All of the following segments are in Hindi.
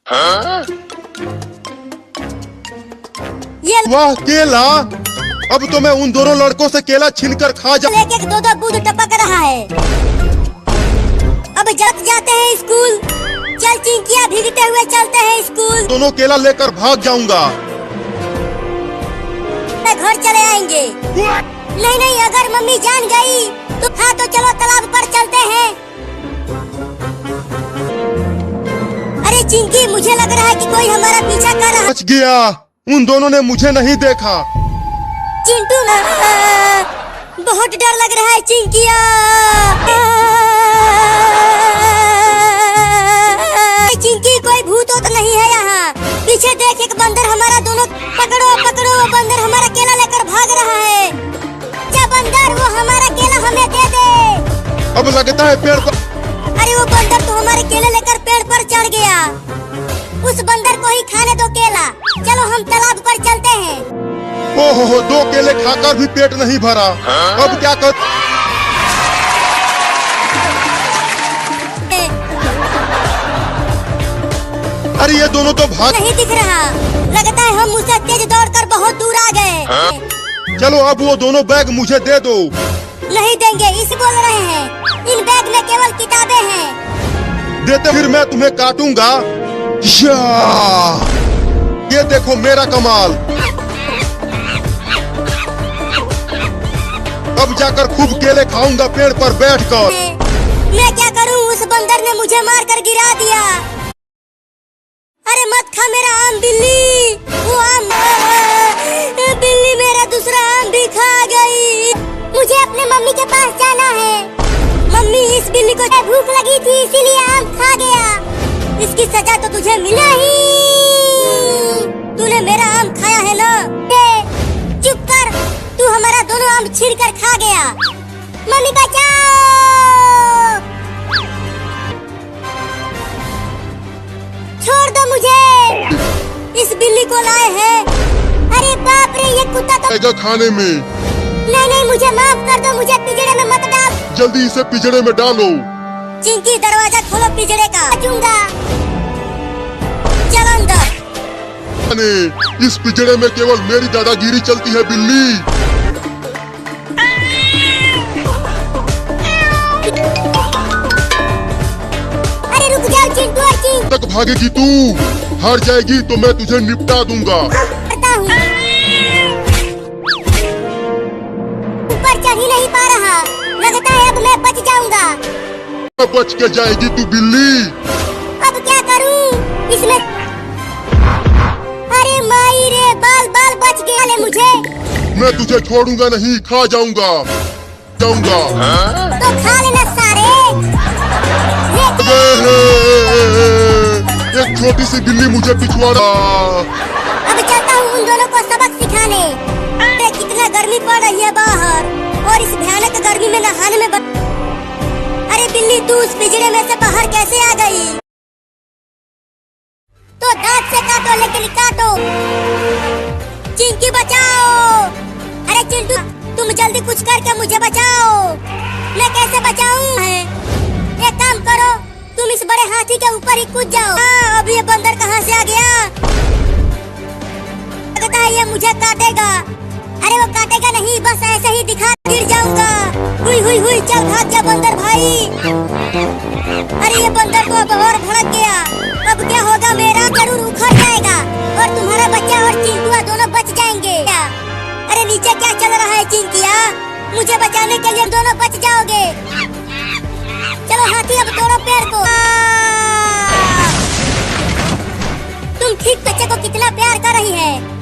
ये वाह केला, अब तो मैं उन दोनों लड़कों से केला छीनकर खा जा। एक दो दो बूंद टपक रहा है। अब जब जाते हैं स्कूल, चल चिंकिया भीगते हुए चलते हैं स्कूल। दोनों केला लेकर भाग जाऊंगा। घर चले आएंगे। नहीं नहीं, अगर मम्मी जान गई तो हाँ, तो चलो तालाब पर चलते हैं। अरे चिंकी, मुझे लग रहा है कि कोई हमारा पीछा कर रहा है। बच गया, उन दोनों ने मुझे नहीं देखा। चिंटू, बहुत डर लग रहा है चिंकिया। चिंकी, कोई भूत तो नहीं है यहाँ। पीछे देख, एक बंदर हमारा दोनों पकड़ो पकड़ो। वो बंदर हमारा केला लेकर भाग रहा है। क्या बंदर, वो हमारा केला हमें दे दे। अब लगता है पेड़ पर। अरे वो बंदर तो हमारे केले लेकर पेड़ पर चढ़ गया। उस बंदर को ही खाने दो केला। चलो हम तालाब पर चलते हैं। ओहो, दो केले खाकर भी पेट नहीं भरा। अब क्या कर। अरे ये दोनों तो भाग नहीं दिख रहा। लगता है हम उससे तेज दौड़कर बहुत दूर आ गए। चलो अब वो दोनों बैग मुझे दे दो। नहीं देंगे, इस बोल रहे हैं। इन बैग में केवल किताबें हैं। देते फिर मैं तुम्हें काटूंगा। ये देखो मेरा कमाल। अब जाकर खूब केले खाऊंगा पेड़ पर बैठकर। मैं क्या करूं, उस बंदर ने मुझे मारकर गिरा दिया। अरे मत खा मेरा आम बिल्ली। वो आम, बिल्ली मेरा दूसरा आम भी खा गई। मुझे अपने मम्मी के पास जाना है। मम्मी, इस बिल्ली को भूख लगी थी इसीलिए आम खा गया। इसकी सजा तो तुझे मिला ही। तूने मेरा आम खाया है ना। चुप कर, तू हमारा दोनों आम छीन कर खा गया। मम्मी बचाओ। छोड़ दो मुझे। इस बिल्ली को लाए हैं। अरे बाप रे, ये कुत्ता तो खाने में। नहीं नहीं, मुझे माफ कर दो। मुझे पिंजरे में मत डाल। जल्दी इसे पिंजरे में डालो। चिंकी, दरवाजा खोलो पिंजरे का। बचूंगा। चल अंदर। इस पिंजरे में केवल मेरी दादागिरी चलती है बिल्ली। अरे रुक जाओ चिंटू और चिंकी। तक भागेगी तू, हार जाएगी तो मैं तुझे निपटा दूंगा। करता हूँ। ऊपर चढ़ ही नहीं पा रहा। लगता है अब मैं बच जाऊंगा। बच के जाएगी तू बिल्ली। अब क्या करूं इसमें। अरे माई रे, बाल बाल बच गया ले मुझे। मैं तुझे छोड़ूंगा नहीं, खा जाऊंगा। तो खा लेना सारे। एक छोटी सी बिल्ली मुझे पिछवाड़ा। अब चलता हूँ उन दोनों को सबक सिखाने। अरे कितना गर्मी पड़ रही है बाहर, और इस भयानक गर्मी में नहाने में अरे बिल्ली, तू उस पिंजरे में से बाहर कैसे आ गई। तो दांत से काटो, लेकिन काटो। चिंकी बचाओ। अरे चिंटू, तुम जल्दी कुछ करके मुझे बचाओ। मैं कैसे बचाऊं? एक काम करो, तुम इस बड़े हाथी के ऊपर ही कूद जाओ। अब ये बंदर कहाँ से आ गया। लगता है ये मुझे काटेगा। अरे वो काटेगा नहीं, बस ऐसे ही दिखा गिर जाऊंगा। हुई हुई हुई, चल भाग जा बंदर भाई। अरे ये बंदर तो अब और भड़क गया। अब क्या होगा मेरा, जरूर उखड़ जाएगा और तुम्हारा बच्चा और चिंटुआ दोनों बच जाएंगे। अरे नीचे क्या चल रहा है चिंकिया, मुझे बचाने के लिए दोनों बच जाओगे। चलो हाथी, अब तोड़ो पेड़ को। तुम ठीक बच्चे को कितना प्यार कर रही है।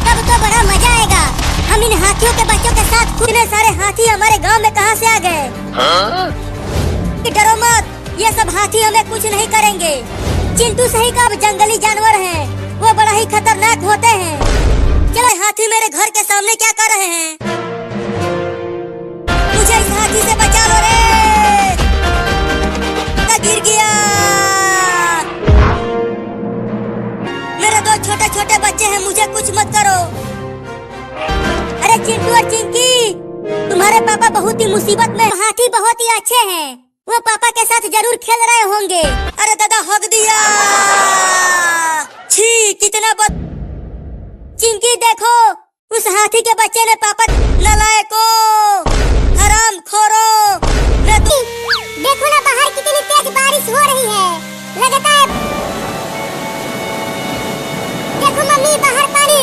तब तो बड़ा मजा आएगा। हम इन हाथियों के बच्चों के साथ। इतने सारे हाथी हमारे गांव में कहां से आ गए। डरो मत, ये सब हाथी हमें कुछ नहीं करेंगे। चिंटू सही का जंगली जानवर हैं, वो बड़ा ही खतरनाक होते हैं। चलो, हाथी मेरे घर के सामने क्या कर रहे हैं। मुझे इस हाथी से बचा लो रे। गिर गया। मेरे दो छोटे छोटे बच्चे हैं, मुझे कुछ मत करो। अरे चिंटू और चिंकी, तुम्हारे तुम्हारे पापा बहुत ही मुसीबत में, हाथी बहुत ही अच्छे हैं, वो पापा के साथ जरूर खेल रहे होंगे। अरे दादा हक दिया, छी कितना चिंकी देखो, उस हाथी के बच्चे ने पापा नलायको, हराम खोरो। देखो ना बाहर कितनी तेज बारिश हो रही है, लगता है देखो मम्मी बाहर पानी।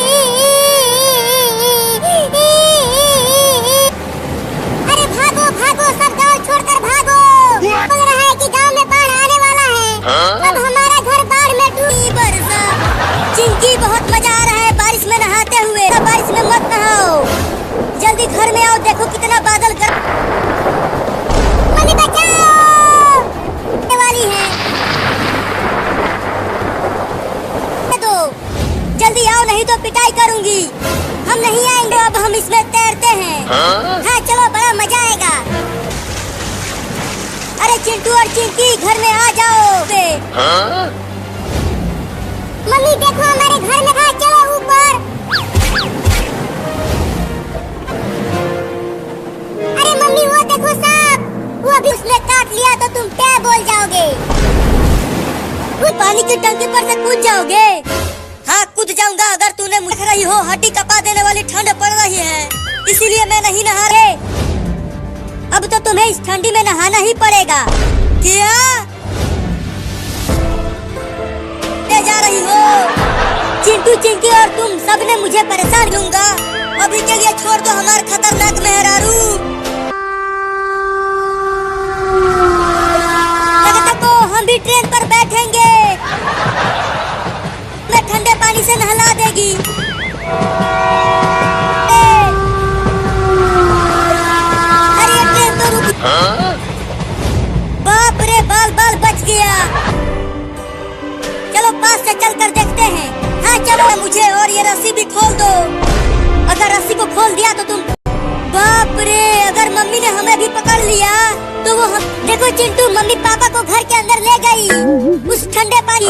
अरे भागो भागो सब गांव छोड़कर भागो, लग रहा है कि गांव में बाढ़ आने वाला है। अब हमारा घर बाढ़ में डूब बरसा। चिंकी बहुत मजा आ रहा है बारिश में नहाते हुए। बारिश में मत नहाओ, जल्दी घर में आओ, देखो कितना बादल मम्मी बचाओ वाली है। दो जल्दी आओ नहीं तो पिटाई करूंगी। हम नहीं आएंगे, अब हम इसमें तैरते हैं। हाँ चलो बड़ा मजा आएगा। अरे चिंटू और चिंकी घर में आ जाओ। मम्मी देखो हमारे घर में था, चलो ऊपर। अरे मम्मी वो देखो सांप, वो अभी उसने काट लिया तो तुम क्या बोल जाओगे? वो पानी की टंकी पर से कूद जाओगे? हाँ कूद जाऊंगा अगर तूने मुझे रही हो। हड्डी कपा देने वाली ठंड पड़ रही है, इसीलिए मैं नहीं नहा रहे। अब तो तुम्हें इस ठंडी में नहाना ही पड़ेगा। क्या ले जा रही हो? चिंटू चिंकी और तुम सबने मुझे परेशान लूंगा। अभी के लिए छोड़ दो हमारे खतरनाक मेहरारू। हम भी ट्रेन पर बैठेंगे, मैं ठंडे पानी से नहला देगी। अरे ट्रेन तो रुक। बाप रे बाल बाल बच गया। चलो पास से चलकर देखते हैं। हाँ चलो मुझे, और ये रस्सी भी खोल दो। अगर रस्सी को खोल दिया तो तुम, बाप रे अगर मम्मी ने हमें भी पकड़ लिया तो वो हम देखो चिंटू मम्मी पापा को घर के अंदर ले गई उस ठंडे पानी।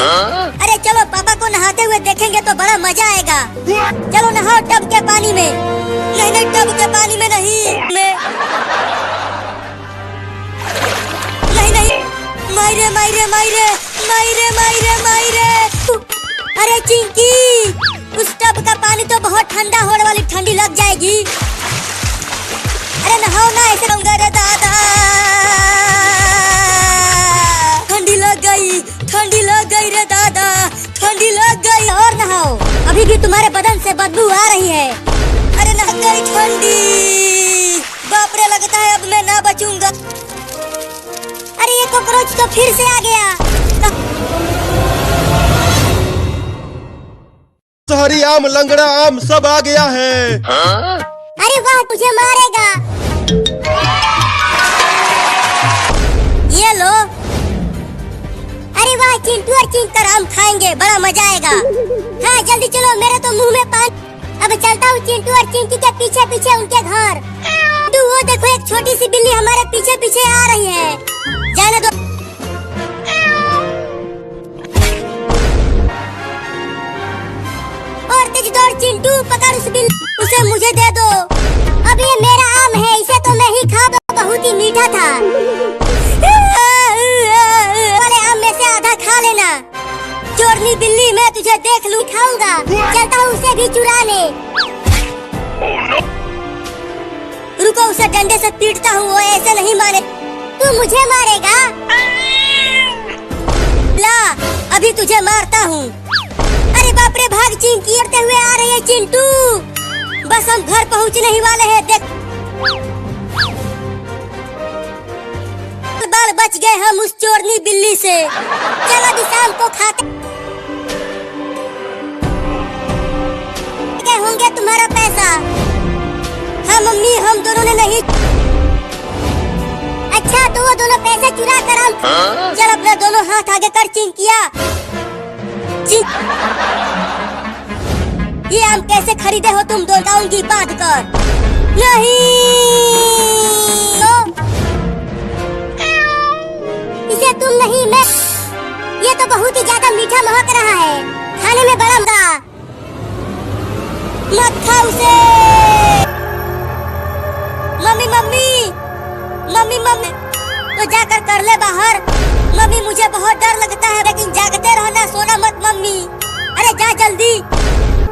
अरे चलो पापा को नहाते हुए देखेंगे तो बड़ा मजा आएगा। चलो नहाओ टब के पानी में। नहीं नहीं टब के पानी में नहीं, नहीं नहीं मायरे मायरे मायरे मायरे मायरे मायरे। अरे चिंकी उस टब का पानी तो बहुत ठंडा होने वाली, ठंडी लग जाएगी। अरे नहाओ ना ऐसे रे दादा, ठंडी लग गई रे दादा, ठंडी लग गई। और नहाओ, अभी भी तुम्हारे बदन से बदबू आ रही है। अरे लग गई ठंडी, बाप रे लगता है अब मैं ना बचूंगा। अरे ये कॉकरोच तो फिर से आ गया। शहरी आम लंगड़ा आम सब आ गया है। अरे वाह तुझे मारेगा। ये लो। अरे वाह चिंटू और चिंकर आम खाएंगे, बड़ा मजा आएगा। हाँ जल्दी चलो, मेरे तो मुंह में पानी। अब चलता हूँ चिंटू और चिंकी के पीछे पीछे उनके घर। तो वो देखो एक छोटी सी बिल्ली हमारे पीछे पीछे आ रही है, जाने दो। और तेज दौड़ चिंटू, पकड़ उस बिल्ली, उसे मुझे दे दो। अब ये मेरा आम है, इसे तो मैं ही खा दो, बहुत ही मीठा था। वाले आम में से आधा खा लेना। चोरनी बिल्ली मैं तुझे देख लूं, खाऊंगा। चलता हूँ उसे भी चुराने। रुको उसे डंडे से पीटता हूँ, वो ऐसे नहीं मारे। तू मुझे मारेगा? ला अभी तुझे मारता हूँ। अरे बाप रे भाग चिंकी, करते हुए आ रही है चिंटू। बस हम घर पहुँचने ही वाले हैं। देख बाल बच गए हम उस चोरनी बिल्ली से। चलो अभी शाम को खाते होंगे तुम्हारा पैसा। हाँ मम्मी हम दोनों ने नहीं। अच्छा तो वो दोनों पैसे चुरा कर हम। चल अपना दोनों हाथ आगे कर चिंकिया। ये आम कैसे खरीदे हो तुम? दो लाऊंगी बांध कर। नहीं तो इसे तुम नहीं मैं। ये तो बहुत ही ज्यादा मीठा महक रहा है, खाने में बड़ा मजा। मत खाओ उसे। मम्मी मम्मी मम्मी तो जाकर कर ले बाहर। मम्मी मुझे बहुत डर लगता है, लेकिन जागते रहना, सोना मत मम्मी। अरे जा जल्दी।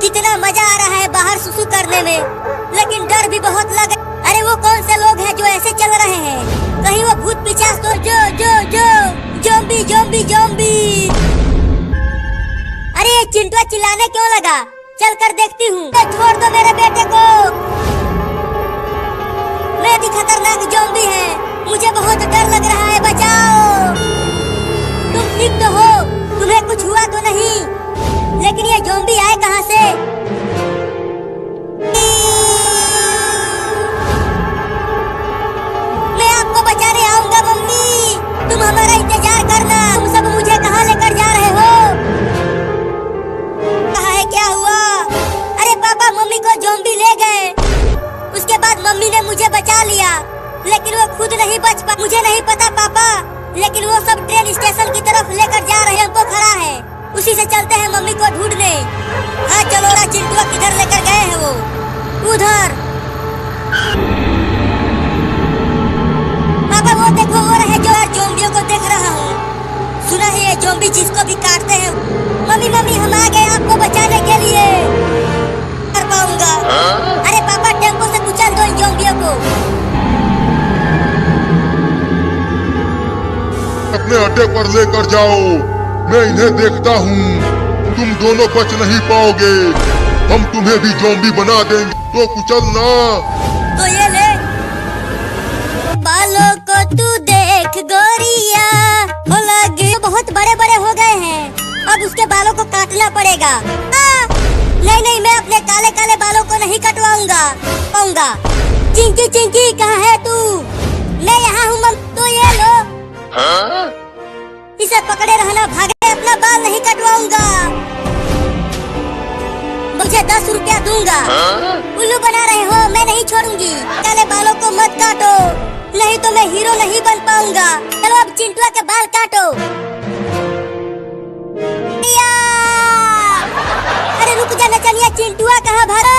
कितना मजा आ रहा है बाहर सुसु करने में, लेकिन डर भी बहुत लग। अरे वो कौन से लोग हैं जो ऐसे चल रहे हैं? कहीं वो भूत पिशाच तो जो जो जो ज़ॉम्बी ज़ॉम्बी ज़ॉम्बी। अरे ये चिंटुआ चिल्लाने क्यों लगा? चल कर देखती हूँ। छोड़ दो मेरे बेटे को, मैं भी खतरनाक ज़ॉम्बी है, मुझे बहुत डर लग रहा है, बचाओ। तुम ठीक तो हो? तुम्हें कुछ हुआ तो नहीं? लेकिन ये ज़ॉम्बी आए कहाँ से? मैं आपको बचाने आऊंगा मम्मी, तुम हमारा इंतजार करना। तुम सब मुझे कहाँ लेकर जा रहे हो? कहाँ है, क्या हुआ? अरे पापा मम्मी को ज़ॉम्बी ले गए। उसके बाद मम्मी ने मुझे बचा लिया, लेकिन वो खुद नहीं बच पा। मुझे नहीं पता पापा, लेकिन वो सब ट्रेन स्टेशन की तरफ लेकर जा रहे हैं। हमको खड़ा है, उसी से चलते हैं मम्मी को ढूंढने। हाँ चलो ना। चिंटुआ किधर लेकर गए हैं? वो उधर। पापा वो देखो, वो रहे जो ज़ॉम्बियों को देख रहा हूँ। सुना है ये ज़ॉम्बी जिसको भी काटते हैं। मम्मी मम्मी हम आ गए आपको बचाने के लिए। कर पाऊंगा? अरे पापा टेम्पो से कुचल दो इन ज़ॉम्बियों को। अपने अड्डे पर लेकर जाओ, मैं इन्हें देखता हूँ। तुम दोनों बच नहीं पाओगे, हम तुम्हें भी ज़ॉम्बी बना देंगे, तो कुचलना। तो ये ले। बालों को तू देख गोरिया, हो लगे बहुत बड़े बड़े हो गए हैं, अब उसके बालों को काटना पड़ेगा। नहीं नहीं, मैं अपने काले काले बालों को नहीं कटवाऊंगा। चिंकी चिंकी कहाँ है तू? मैं यहाँ हूँ मम। तो ये लो। इसे पकड़े रहना, भागे, अपना बाल नहीं कटवाऊंगा। मुझे 10 रुपया दूंगा। उल्लू बना रहे हो, मैं नहीं छोड़ूंगी। काले बालों को मत काटो, नहीं तो मैं हीरो नहीं बन पाऊंगा। चलो अब चिंटुआ के बाल काटो। अरे रुक जा नचनिया, चिंटुआ कहाँ भागा?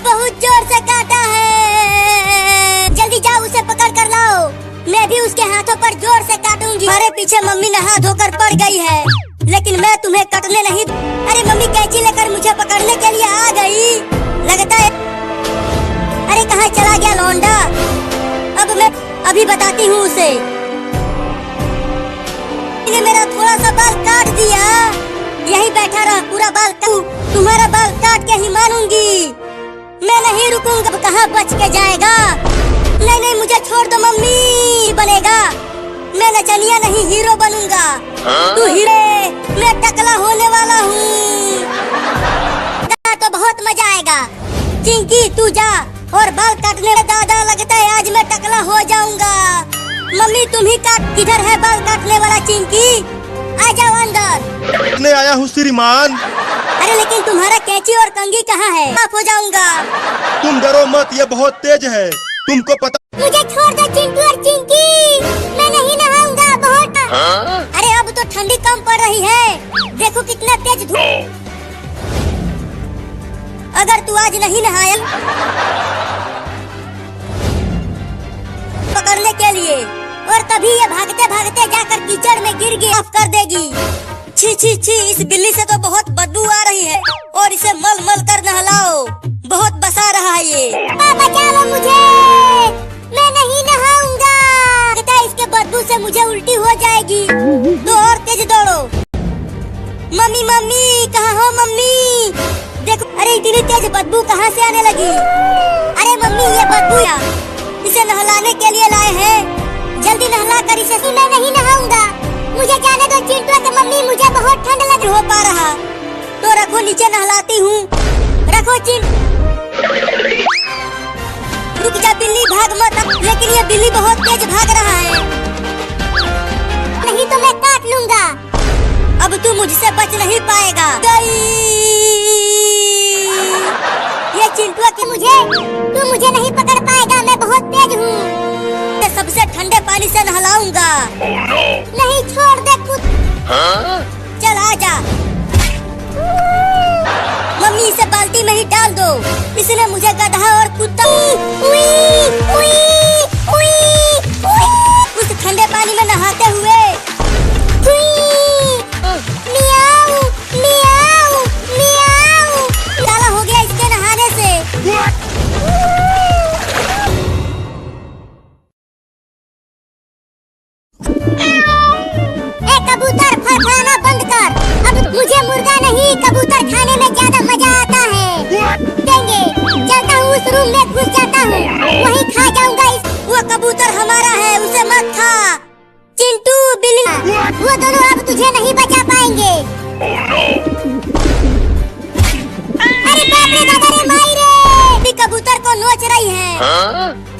बहुत जोर से काटा है, जल्दी जाओ उसे पकड़ कर लाओ। मैं भी उसके हाथों पर जोर से काटूंगी। हमारे पीछे मम्मी नहा धोकर पड़ गई है, लेकिन मैं तुम्हें कटने नहीं। अरे मम्मी कैंची लेकर मुझे पकड़ने के लिए आ गई लगता है। अरे कहाँ चला गया लौंडा? अब मैं अभी बताती हूँ उसे। इसने मेरा थोड़ा सा बाल काट दिया। यही बैठा रहा, पूरा बाल तुम्हारा बाल काट के ही मानूंगी। मैं नहीं रुकूंगा। अब कहाँ बच के जाएगा? नहीं नहीं, मुझे छोड़ दो मम्मी। बनेगा, मैं नचनिया नहीं हीरो बनूंगा। तू हीरो, मैं टकला होने वाला हूँ। तो बहुत मजा आएगा। चिंकी तू जा और बाल काटने में। दादा लगता है आज मैं टकला हो जाऊंगा। मम्मी तुम ही काट। किधर है बाल काटने वाला? चिंकी आ जाओ अंदर। मैं आया हूँ श्रीमान। अरे लेकिन तुम्हारा कैंची और कंघी कहाँ है? माफ हो जाऊंगा। तुम डरो मत, ये बहुत तेज है, तुमको पता। मुझे छोड़ दो चिंटू और चिंकी, मैं नहीं नहाऊंगा। बहुत अरे अब तो ठंडी कम पड़ रही है, देखो कितना तेज धूप। अगर तू आज नहीं नहाया पकड़ने के लिए, और तभी ये भागते भागते जाकर कीचड़ में गिर गई, माफ कर देगी। छी छी छी, इस बिल्ली से तो बहुत बदबू आ रही है, और इसे मल मल कर नहलाओ, बहुत बसा रहा है ये। बचा लो मुझे, मैं नहीं नहाऊंगा। लगता है इसके बदबू से मुझे उल्टी हो जाएगी। तो और तेज दौड़ो। मम्मी मम्मी कहाँ हो मम्मी? देखो, अरे इतनी तेज बदबू कहाँ से आने लगी? अरे मम्मी ये बदबू इसे नहलाने के लिए लाए हैं, जल्दी नहला कर इसे। मैं नहीं नहाऊंगा, मुझे जाने दो चिंटू के मम्मी, मुझे बहुत ठंड लग हो पा रहा। तो रखो नीचे, नहलाती हूँ। रखो रुक जा बिल्ली, भाग मत। लेकिन ये बिल्ली बहुत तेज भाग रहा है। नहीं तो मैं काट लूंगा। अब तू मुझसे बच नहीं पाएगा। ये चिंटुआ की तू मुझे नहीं पकड़ पाएगा, मैं बहुत तेज हूँ। सबसे ठंडे पानी से नहलाऊंगा। नहीं छोड़ दे खुद। चल आजा। मम्मी इसे बाल्टी में ही डाल दो, इसने मुझे गधा और कुत्ता। उई, उई, उई, उई। उस रूम में घुस जाता हूँ, वहीं खा जाऊंगा। वो कबूतर हमारा है, उसे मत खा। चिंटू बिल्ली, वो दोनों अब तुझे नहीं बचा पाएंगे। अरे बाप रे दादा रे माई रे, कबूतर को नोच रही है।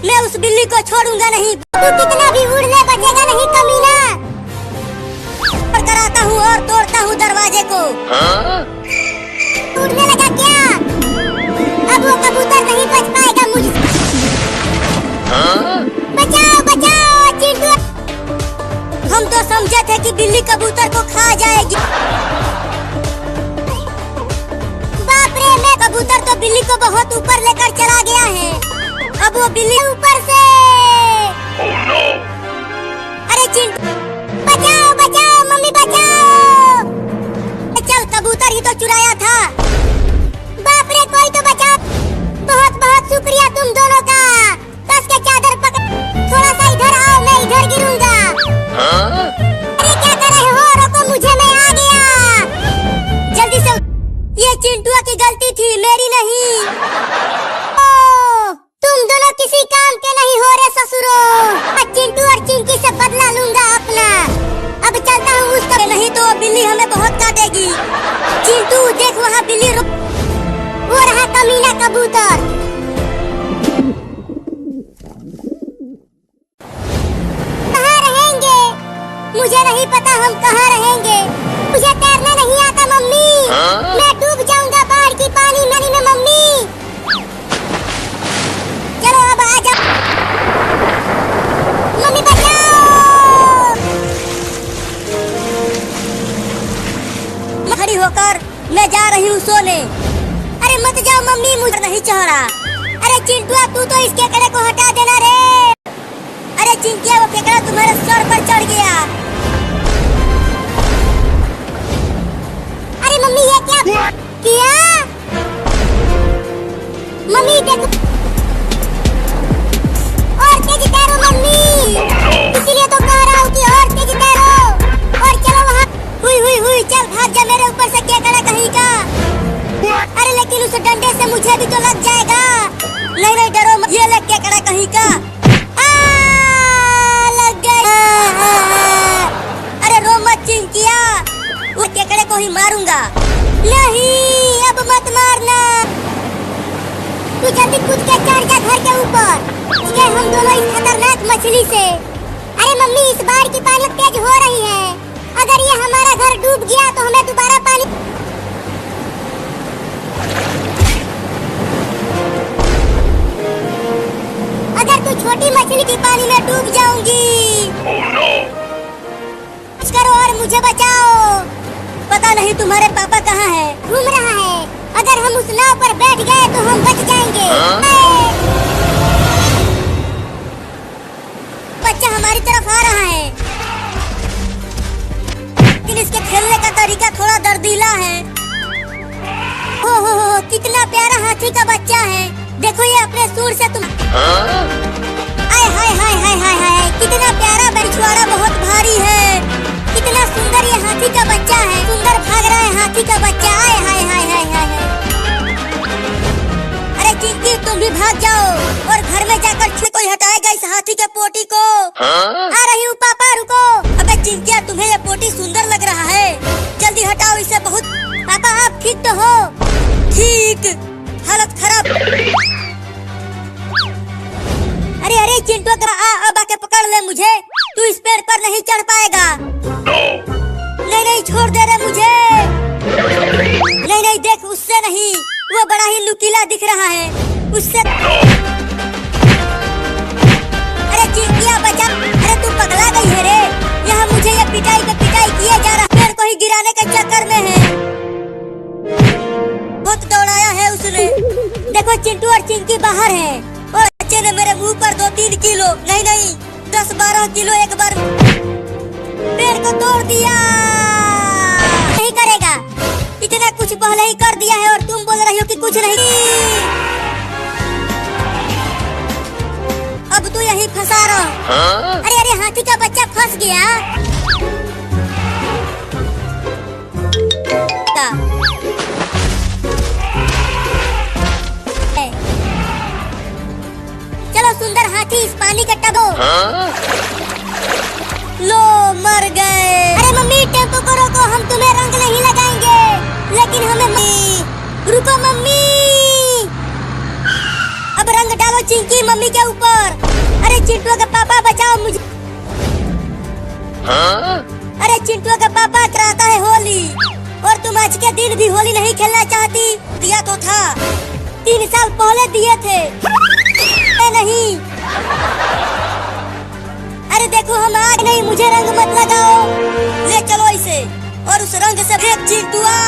मैं उस बिल्ली को छोड़ूंगा नहीं। तू कितना भी उड़ ले, बचेगा नहीं कमीना। और कराता हूँ और तोड़ता हूँ दरवाजे को। टूटने लगा क्या? अब वो कबूतर नहीं बच पाएगा मुझसे। बचाओ बचाओ चिंटू। हम तो समझे थे कि बिल्ली कबूतर को खा जाएगी। बाप रे, मैं कबूतर तो बिल्ली को बहुत ऊपर लेकर चला गया है। अब वो बिल्ली ऊपर से। अरे चिंटू, बचाओ बचाओ मम्मी बचाओ। चल, कबूतर ही तो चुराया था। बाप रे, कोई तो बचा। बहुत बहुत शुक्रिया तुम दोनों का। कस के चादर पकड़, थोड़ा सा इधर आओ, मैं इधर गिरूंगा। अरे क्या कर रहे हो? रोको मुझे, मैं आ गया। जल्दी से। ये चिंटुआ की गलती थी, मेरी नहीं। तुम दोनों किसी काम के नहीं हो रे ससुरो। चिंटू और चिंकी से बदला लूंगा अपना। अब चलता हूँ उस तरफ, नहीं तो बिल्ली हमें बहुत काटेगी। चिंटू देख, वहाँ बिल्ली वो रहा कमीना कबूतर। कहाँ रहेंगे? मुझे नहीं पता हम कहाँ रहेंगे। मुझे तैरना नहीं आता मम्मी। मैं डूब जाऊंगा बाढ़ की पानी में मम्मी। चलो अब आ जाओ। मम्मी बचाओ। खड़ी होकर मैं जा रही हूँ सोने। अरे मत जाओ मम्मी, मुझे नहीं चाह रहा। अरे चिंटुआ, तू तो इस केकड़े को हटा देना रे। अरे चिंकिया, वो केकड़ा तुम्हारे सर पर चढ़ गया। अरे मम्मी, ये क्या किया? मम्मी देखो, और तेज तैरो मम्मी। इसीलिए तो कह रहा हूँ कि और तेज तैरो। और चलो वहाँ। हुई, चल भाग जा मेरे ऊपर से केकड़ा कहीं का। अरे लेकिन उस डंडे से मुझे भी तो लग जाएगा। नहीं डरो मत, ये लग केकड़ा कहीं का। लग गया। अरे रो मत चिंकिया, वो केकड़े को ही मारूंगा। नहीं, अब मत मारना। तू जल्दी कूद के चढ़ जा घर के ऊपर। हम दोनों इस खतरनाक मछली से। अरे मम्मी, इस बाढ़ की पानी तेज हो रही है। अगर ये हमारा घर डूब गया तो हमें दोबारा पानी। अगर तू छोटी मछली की पानी में डूब जाऊंगी। कुछ करो और मुझे बचाओ। पता नहीं तुम्हारे पापा कहाँ है। घूम रहा है। अगर हम उस नाव पर बैठ गए तो हम बच जाएंगे। बच्चा हमारी तरफ आ रहा है, लेकिन इसके खेलने का तरीका थोड़ा दर्दीला है। हो, कितना प्यारा हाथी का बच्चा है। देखो ये अपने सूर से तुम। आय हाय हाय हाय हाय हाय, कितना प्यारा बछुआरा, बहुत भारी है। कितना सुंदर ये हाथी का बच्चा है। सुंदर भाग रहा है हाथी का बच्चा। आय हाय हाय हाय हाय। अरे चिंकी, तुम भी भाग जाओ और घर में जाकर कोई हटाएगा इस हाथी के पोटी को। आ रही हूँ पापा, रुको। अबे चिंकिया, तुम्हें ये पोटी सुंदर लग रहा है, जल्दी हटाओ इसे। बहुत पापा, आप ठीक तो हो? ठीक, हालत खराब। अरे चिंटू, अब आके पकड़ ले मुझे। तू इस पेड़ पर नहीं चढ़ पाएगा। नहीं, छोड़ दे रे मुझे। नहीं, देख, उससे नहीं, वो बड़ा ही नुकीला दिख रहा है, उससे। अरे चिंकिया बचा। अरे तू पगला गई है रे। यहाँ मुझे ये पिटाई पे पिटाई किया जा रहा। पेड़ को ही गिराने के चक्कर में है। बहुत दौड़ाया है उसने। देखो चिंटू और चिंकी बाहर है, और बच्चे ने मेरे मुंह पर 2-3 किलो नहीं 10-12 किलो एक बार पेड़ को तोड़ दिया। नहीं करेगा, इतना कुछ पहले ही कर दिया है और तुम बोल रही हो कि कुछ नहीं। अब तू यहीं फंसा रहा। अरे हाथी का बच्चा फंस गया। लो सुंदर हाथी इस पानी का टबो। लो मर गए। अरे मम्मी टेम्पो को रोको, हम तुम्हें रंग नहीं लगाएंगे, लेकिन हमें रुको मम्मी। अब रंग डालो चिंकी मम्मी के ऊपर। अरे चिंटू का पापा बचाओ मुझे। अरे चिंटू का पापा कराता है होली, और तुम आज के दिन भी होली नहीं खेलना चाहती? दिया तो था, 3 साल पहले दिए थे। नहीं, अरे देखो हम आज नहीं, मुझे रंग मत लगाओ। ले चलो इसे और उस रंग से फेंक चिंटुआ।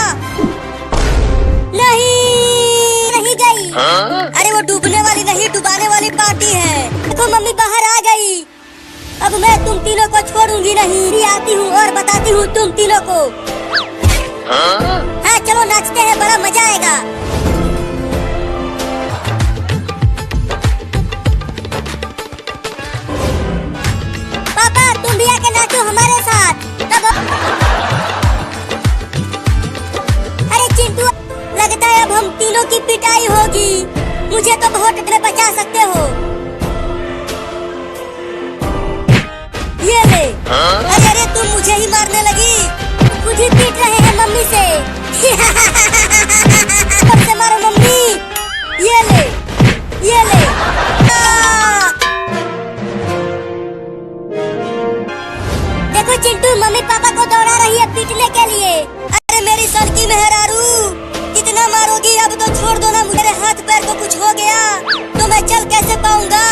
नहीं गई। अरे वो डूबने वाली नहीं, डुबाने वाली पार्टी है। देखो मम्मी बाहर आ गई। अब मैं तुम तीनों को छोड़ूंगी नहीं। भी आती हूँ और बताती हूँ तुम तीनों को। हाँ चलो नाचते हैं, बड़ा मजा आएगा। पापा तुम भी आके नाचो हमारे साथ। तब अरे चिंटू, लगता है अब हम तीनों की पिटाई होगी। मुझे तो बहुत डर, बचा सकते हो। ये ले। अरे तुम मुझे ही मारने लगी। खुद ही पीट रहे हैं मम्मी से। अब से मारो मम्मी। ये ले, ये ले। देखो चिंटू मम्मी पापा को दौड़ा रही है पीटने के लिए। अरे मेरी सन की मेहरारू, कितना मारोगी? अब तो छोड़ दो ना। मेरे हाथ पैर को कुछ हो गया तो मैं चल कैसे पाऊंगा?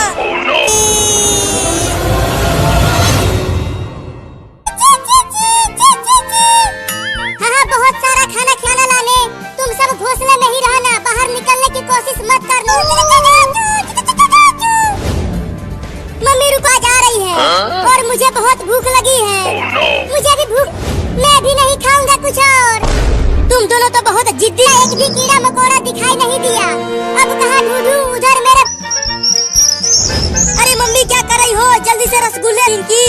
हाँ बहुत सारा खाना खिलाना लाने। तुम सब घोंसले में ही रहना, बाहर निकलने की कोशिश मत करना। मम्मी रुको, जा रही है और मुझे बहुत भूख लगी है। मुझे भी भूख, मैं भी नहीं खाऊंगा कुछ और। तुम दोनों तो बहुत जिद्दी। एक भी कीड़ा मकोड़ा दिखाई नहीं दिया। अब कहाँ ढूंढूं? उधर मेरा। अरे मम्मी क्या कर रही हो? जल्दी से रसगुल्ले इनकी।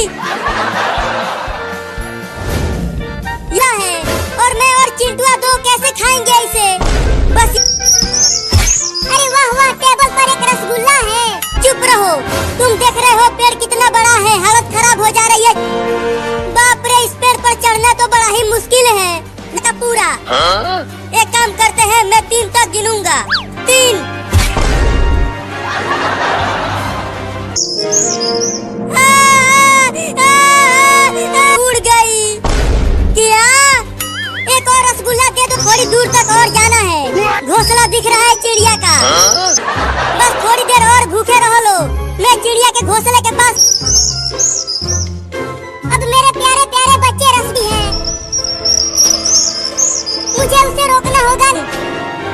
यह है, और मैं और चिंटुआ दो कैसे खाएंगे इसे? बस। अरे वाह वाह, टेबल पर एक रसगुल्ला है। चुप रहो, तुम देख रहे हो पेड़ कितना बड़ा है। हालत खराब हो जा रही है। बाप रे, इस पेड़ पर चढ़ना तो बड़ा ही मुश्किल है। ना पूरा। एक काम करते हैं, मैं 3 तक गिनूंगा। 3। उड़ गई। क्या? एक और रसगुल्ला दे दो, थोड़ी दूर तक और जाना है। घोंसला दिख रहा है चिड़िया का। बस थोड़ी देर और भूखे रह लो, मैं चिड़िया के घोंसले के पास। अब मेरे प्यारे प्यारे बच्चे रस भी हैं, मुझे उसे रोकना होगा।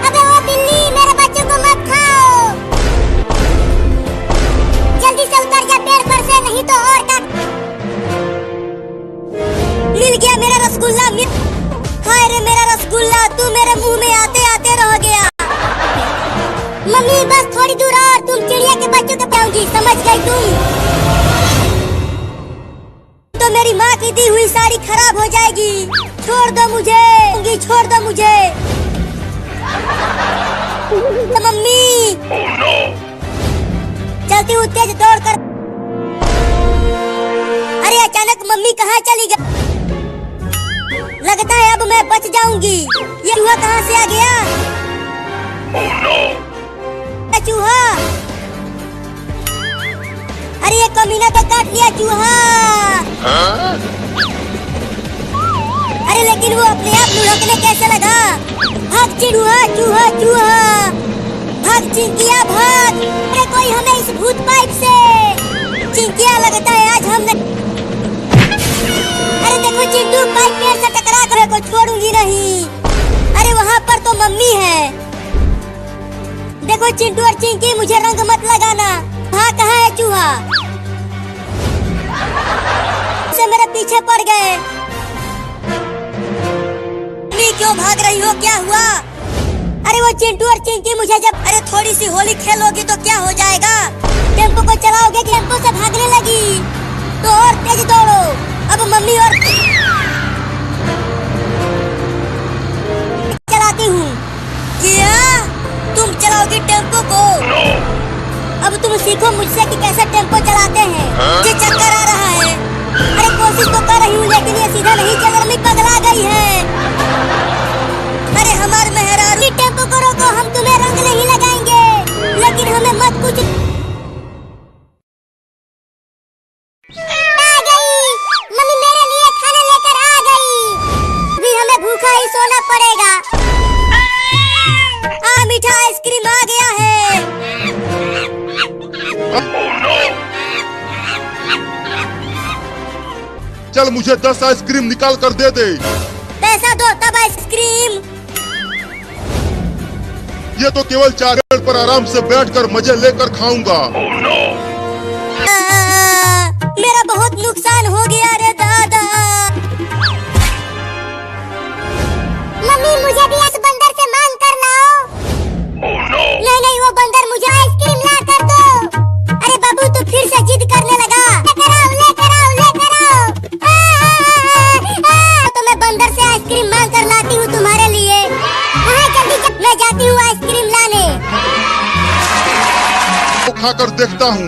अबे वो बिल्ली, मेरे बच्चों को मत खाओ। जल्दी से उतर जा पेड़ पर से, नहीं तो और काट। मिल गया मेरा रसगुल्ला। हाय रे मेरा रसगुल्ला, तू मेरे मुंह में आते आते रह गया। मम्मी बस थोड़ी दूर और, तुम चिड़िया के बच्चों को पाऊंगी, समझ गई तुम? तो मेरी माँ की दी हुई साड़ी खराब हो जाएगी। छोड़ दो मुझे, छोड़ दो मुझे। मम्मी चलती हूँ तेज दौड़ कर। अरे अचानक मम्मी कहाँ चली गई? लगता है अब मैं बच जाऊंगी। ये चूहा कहाँ से आ गया? चूहा, अरे ये कमीना तो काट लिया चूहा। अरे लेकिन वो अपने आप लुढ़कने कैसे लगा? भाग चिड़ुआ, चूहा चूहा, भाग चिंकिया भाग। अरे कोई हमें इस भूत पाइप से। चिंकिया लगता है आज हमने। अरे देखो चिंटू, पाइप पेड़ से टकरा कर को छोड़ूंगी नहीं। अरे वहाँ पर तो मम्मी है। देखो चिंटू और चिंकी, मुझे रंग मत लगाना। हाँ कहाँ है चूहा? से मेरे पीछे पड़ गए। क्यों भाग रही हो? क्या हुआ? अरे वो चिंटू और चिंकी मुझे जब। अरे थोड़ी सी होली खेलोगी तो क्या हो जाएगा? टेम्पो को चलाओगे, टेम्पो से भागने लगी तो और तेज दौड़ो। अब मम्मी और चलाती हूँ। क्या तुम चलाओगी टेम्पो को? अब तुम सीखो मुझसे कि कैसे टेम्पो चलाते हैं। मुझे चक्कर आ रहा है। अरे कोशिश तो कर रही हूँ लेकिन ये सीधा नहीं चल रहा, मैं पगला गई है। अरे हमारे मेहरारू, टेम्पो को रोको, हम तुम्हें रंग नहीं लगाएंगे लेकिन हमें मत कुछ। आ गई मम्मी, मेरे लिए खाना लेकर आ गई। अभी हमें भूखा ही सोना पड़ेगा। मीठा आइसक्रीम आ गया है। चल मुझे 10 आइसक्रीम निकाल कर दे दे। पैसा दो तब आइसक्रीम। ये तो केवल 4 पेड़ पर आराम से बैठकर मजे लेकर खाऊंगा। मेरा बहुत नुकसान हो गया रे दादा। मम्मी मुझे भी इस बंदर से मांग कर लाओ। नहीं नहीं, वो बंदर मुझे आइसक्रीम ला कर दो। अरे बाबू तू फिर से जिद करने लगा। लेकर आओ लेकर आओ लेकर आओ। तो मैं बंदर से आइसक्रीम मांग कर लाती हूँ तुम्हारे लिए। हाँ जल्दी मैं जाती हूँ आइसक्रीम लाने। तो खाकर देखता हूँ।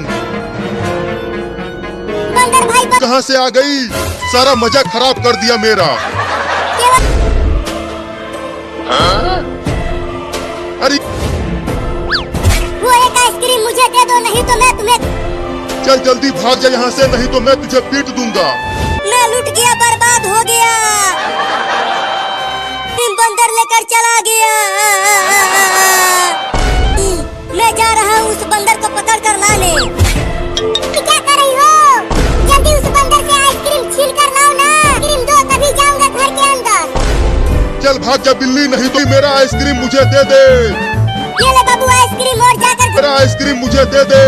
बंदर भाई कहाँ से आ गई? सारा मजा खराब कर दिया मेरा। अरे वो एक आइसक्रीम मुझे दे दो, नहीं तो मैं तुम्हें। चल जल्दी भाग जा यहाँ से, नहीं तो मैं तुझे पीट दूंगा। मैं लुट गया, बर्बाद हो गया। बंदर लेकर चला गया। मैं जा रहा हूँ उस बंदर को पकड़ कर लाने। क्या कर रही हो? जल्दी उस बंदर से आइसक्रीम छीन कर लाओ ना। आइसक्रीम दो तभी जाऊंगा घर के अंदर। चल भाग जा बिल्ली, नहीं तो मेरा आइसक्रीम मुझे दे दे। ये ले बाबू आइसक्रीम और जाकर। मेरा आइसक्रीम मुझे दे दे।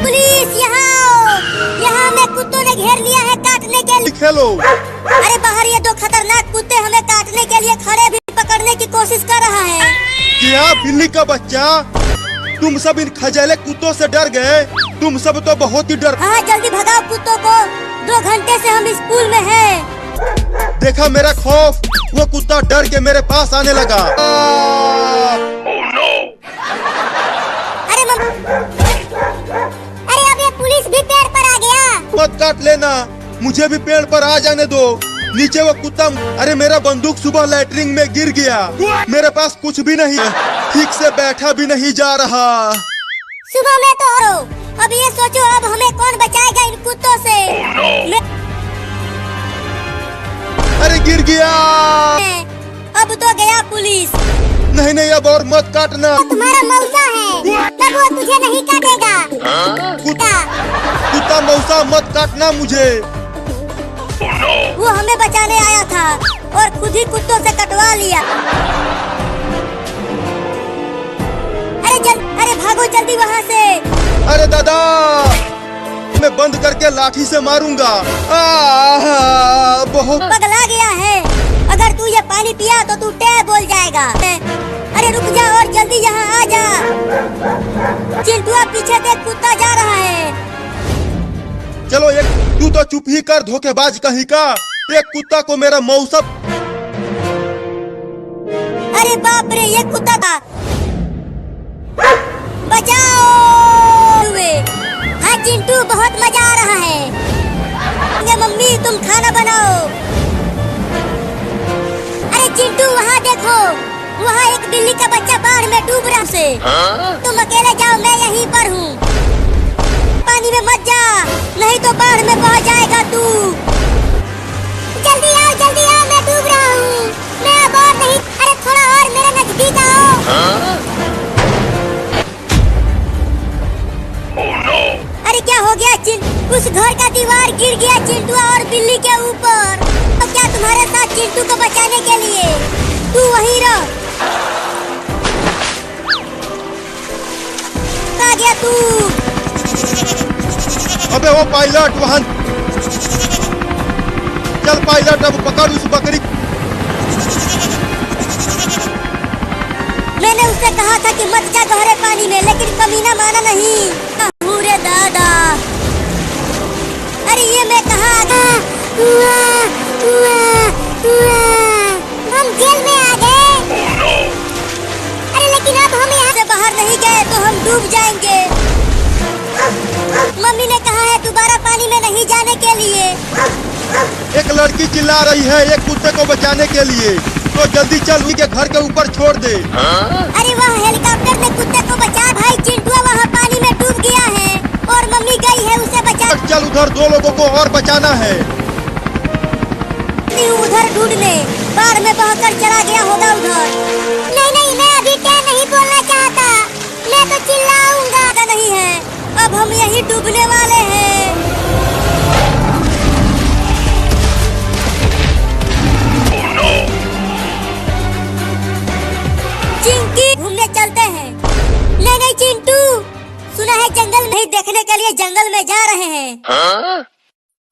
पुलिस यहाँ आओ। यहाँ में कुत्तों ने घेर लिया है काटने के लिए। खेलो। अरे बाहर ये 2 खतरनाक कुत्ते हमें काटने के लिए खड़े भी पकड़ने की कोशिश कर रहा है। क्या बिल्ली का बच्चा, तुम सब इन खजाले कुत्तों से डर गए? तुम सब तो बहुत ही डर। हाँ जल्दी भगाओ कुत्तों को, 2 घंटे से हम स्कूल में हैं। देखा मेरा खौफ, वो कुत्ता डर के मेरे पास आने लगा। अरे अब ये पुलिस भी पेड़ पर आ गया। मत काट लेना, मुझे भी पेड़ पर आ जाने दो। नीचे वो कुत्ता। अरे मेरा बंदूक सुबह लैट्रिन में गिर गया। मेरे पास कुछ भी नहीं है, ठीक से बैठा भी नहीं जा रहा। सुबह में तो रो। अब ये सोचो अब हमें कौन बचाएगा इन कुत्तों से। अरे गिर गया। अब तो गया पुलिस। नहीं नहीं, अब और मत काटना। तुम्हारा मौसा है, तब वो तुझे नहीं काटेगा। कुत्ता मौसा मत काटना मुझे। वो हमें बचाने आया था और खुद ही कुत्तों से कटवा लिया। अरे भागो जल्दी वहाँ से। अरे दादा, मैं बंद करके लाठी से मारूंगा। बहुत पगला गया है। अगर तू ये पानी पिया तो तू टे बोल जाएगा। अरे रुक जा और जल्दी यहाँ आ जा। चिंटुआ पीछे देख, कुत्ता जा रहा है। चलो एक, तू तो चुप ही कर धोखेबाज कहीं का। एक कुत्ता को मेरा मौसा। अरे बाप रे, ये कुत्ता था। बचाओ। हाँ चिंटू, बहुत मजा आ रहा है। ये मम्मी तुम खाना बनाओ। अरे चिंटू वहाँ देखो, वहाँ एक बिल्ली का बच्चा बाढ़ में डूब रहा है। तुम अकेले जाओ, मैं यहीं पर हूँ। पानी में मत जा, नहीं तो बाढ़ में बह जाएगा तू। जल्दी आओ, मैं डूब रहा हूँ। मैं अब और नहीं। अरे थोड़ा और मेरे नजदीक आओ। अरे क्या हो गया उस घर का दीवार गिर गया चिंटू और बिल्ली के ऊपर। तो क्या तुम्हारे साथ चिंटू को बचाने के लिए तू वहीं रह। आ गया तू। अबे वो पायलट वहाँ। चल पायलट, अब पकड़ उस बकरी। मैंने उससे कहा था कि मत जा गहरे पानी में, लेकिन कमीना माना नहीं। पूरे दादा, अरे ये मैं कहा हम जेल में आ गए। अरे लेकिन अब हम यहाँ से बाहर नहीं गए, डूब जाएंगे। मम्मी ने कहा है दोबारा पानी में नहीं जाने के लिए। एक लड़की चिल्ला रही है एक कुत्ते को बचाने के लिए, तो जल्दी चल के घर के ऊपर छोड़ दे। अरे वह हेलीकॉप्टर ने कुत्ते को बचा। भाई चिंटू वहाँ पानी में डूब गया है और मम्मी गई है उसे बचा। चल उधर 2 लोगों को और बचाना है। उधर ढूंढने बाढ़ में बहकर चला गया होगा उधर। नहीं मैं अभी क्या नहीं बोलना चाहता, मैं तो चिल्लाऊंगा। नहीं है, अब हम यही डूबने वाले हैं। चिंकी घूमने चलते हैं। नहीं चिंटू, सुना है जंगल में देखने के लिए जंगल में जा रहे हैं।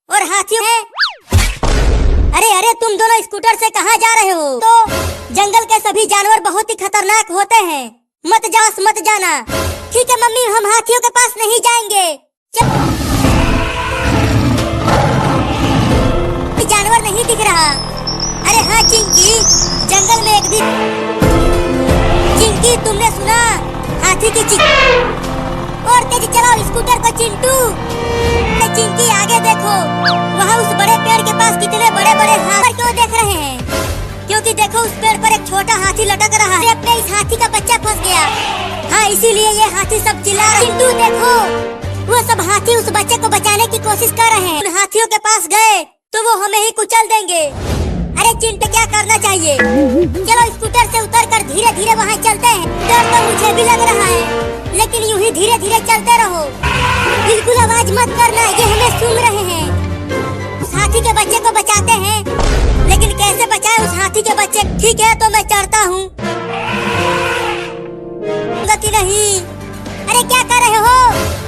और हाथियों है। अरे तुम दोनों स्कूटर से कहाँ जा रहे हो? तो जंगल के सभी जानवर बहुत ही खतरनाक होते हैं, मत जाना। ठीक है मम्मी, हम हाथियों के पास नहीं जाएंगे। जानवर नहीं दिख रहा। अरे हाँ चिंकी, जंगल में एक दिन चिंकी तुमने सुना हाथी की चीख। और तेज चलाओ स्कूटर को चिंटू। चिंकी आगे देखो, वहाँ उस बड़े पेड़ के पास कितने बड़े बड़े हाथी क्यों देख रहे हैं? क्योंकि देखो उस पेड़ पर एक छोटा हाथी लटक रहा है। अपने इस हाथी का बच्चा फंस गया। हाँ इसीलिए ये हाथी सब चिल्ला रहे। चिंटू देखो, वो सब हाथी उस बच्चे को बचाने की कोशिश कर रहे हैं। उन हाथियों के पास गए तो वो हमें ही कुचल देंगे। अरे चिंटू क्या करना चाहिए? चलो स्कूटर से उतरकर धीरे धीरे वहाँ चलते हैं। डर तो मुझे भी लग रहा है, लेकिन यूं ही धीरे धीरे चलते रहो। बिल्कुल आवाज मत करना, ये हमें सुन रहे हैं। उस हाथी के बच्चे को बचाते हैं, लेकिन कैसे बचाए उस हाथी के बच्चे? ठीक है तो मैं चढ़ता हूँ। गति नहीं। अरे क्या कर रहे हो?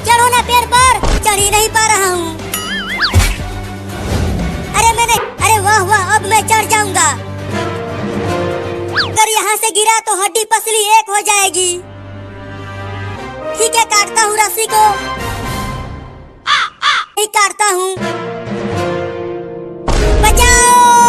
चढ़ो ना पेड़ पर। चढ़ ही नहीं पा रहा हूँ। अरे वाह अब मैं चढ़ जाऊंगा। अगर यहाँ से गिरा तो हड्डी पसली एक हो जाएगी। ठीक है काटता हूँ रस्सी को। नहीं काटता हूँ। बचाओ।